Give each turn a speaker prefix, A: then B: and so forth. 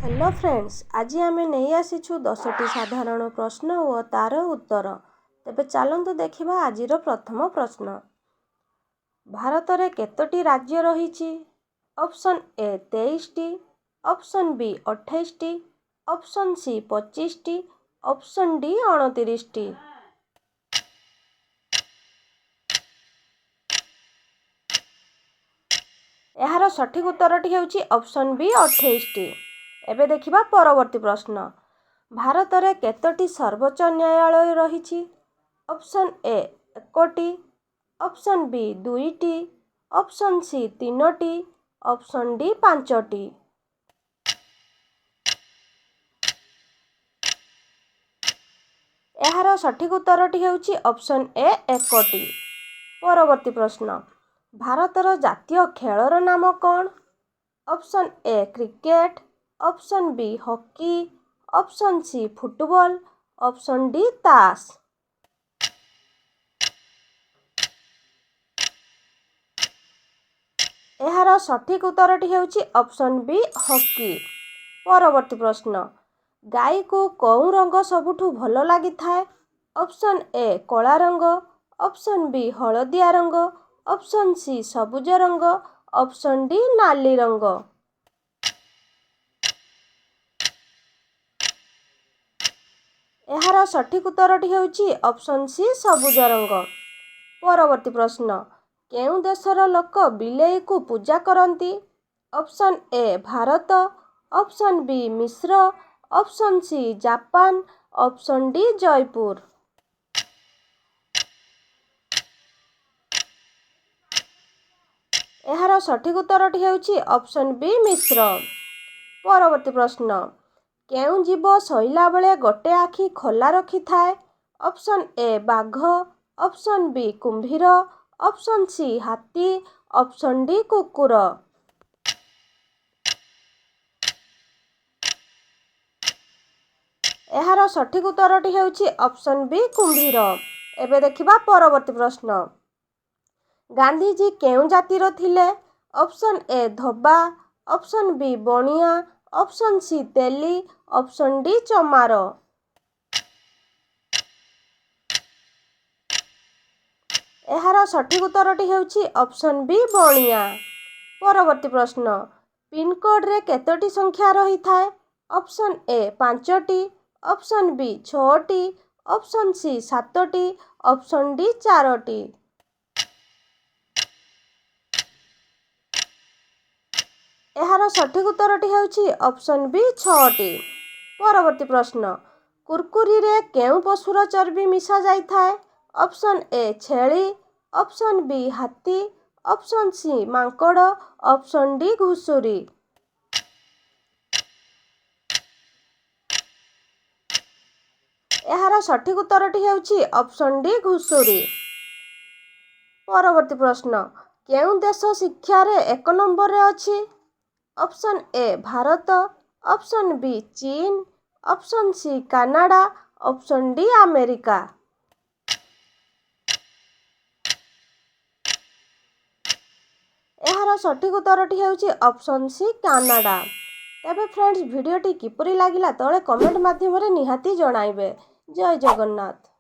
A: Hello friends, आज आम नहीं आसीछु 10टी साधारण प्रश्न और तार उत्तर। तेबे चलतु देखा आज प्रथम प्रश्न। भारत रे केतोटी राज्य रही? ऑप्शन ए 23टी, ऑप्शन बी 28टी, ऑप्शन सी 25टी, ऑप्शन डी 29टी। यार सठिक उत्तरटी होउची ऑप्शन बी 28टी। एबे देखिबा परवर्ती प्रश्न। भारत रे केतोटी सर्वोच्च न्यायालय रही? ऑप्शन ए 1टी, ऑप्शन बी 2टी, ऑप्शन सी 3टी, ऑप्शन डी 5टी। यार सठिक उत्तरटी होउची ऑप्शन ए 1टी। परवर्ती प्रश्न। भारतर जातीय खेलर नाम कौन? Option A cricket, option B hockey, option C football, option D ताश। यार सठिक उत्तरटी होउची ऑप्शन बी हॉकी। परवर्ती प्रश्न। गाई को कौ रंग सबुठु भल लगी थाए? ऑप्शन ए कला रंग, ऑप्शन बी हलदिया रंग, ऑप्शन सी सबुज रंग, ऑप्शन डी नाली रंग। यार सठिक उत्तरटी होउची ऑप्शन सी सबुज रंग। परवर्ती प्रश्न। केउ देशर लोक बिलेई को पूजा करती? Option A Bharat, option B मिश्र, option C Japan, option D Jaipur. यार सठिक उत्तरटी होउची ऑप्शन बी मिश्र। परवर्ती प्रश्न। केउ जीव शोइला बेले गोटे आखि खोला रखी थाए? ऑप्शन ए बाघ, ऑप्शन बी कुंभीर, ऑप्शन सी हाथी, ऑप्शन डी कुकुर। यार सठिक उत्तरटी होउची ऑप्शन बी कुंभीर। एबे देखिबा परवर्ती प्रश्न। गांधीजी केउ जातिर थिले? Option A Dhoba, option B बणिया, ऑप्शन सी तेली, ऑप्शन डी चमार। यार सठिक उत्तरटी होउची ऑप्शन बी बणिया। परवर्ती प्रश्न। पिनकोड रे केतोटी संख्या रही थाए? ऑप्शन ए 5टी, ऑप्शन बी 6टी, ऑप्शन सी 7टी, ऑप्शन डी 4टी। यार सठिक उत्तरटी होउची ऑप्शन बी 6टी। परवर्ती प्रश्न। कुरकुरी रे केउ पशुर चर्बी मिशा जाई थाए? ऑप्शन ए छेली, ऑप्शन बी हाथी, ऑप्शन सी मांकड़, ऑप्शन डी घुसुरी। यार सठिक उत्तरटी होउची ऑप्शन डी घुसुरी। परवर्ती प्रश्न। केउ देश शिक्षा रे 1 नंबर रे अछि? Option A Bharat, option B चीन, option C Canada, option D America. यार सठिक उत्तरटी होउची ऑप्शन सी कनाडा। तबे फ्रेंड्स वीडियोटी किपरि लागिला तळे कमेंट माध्यम रे निहाती जणाइबे। जय जगन्नाथ।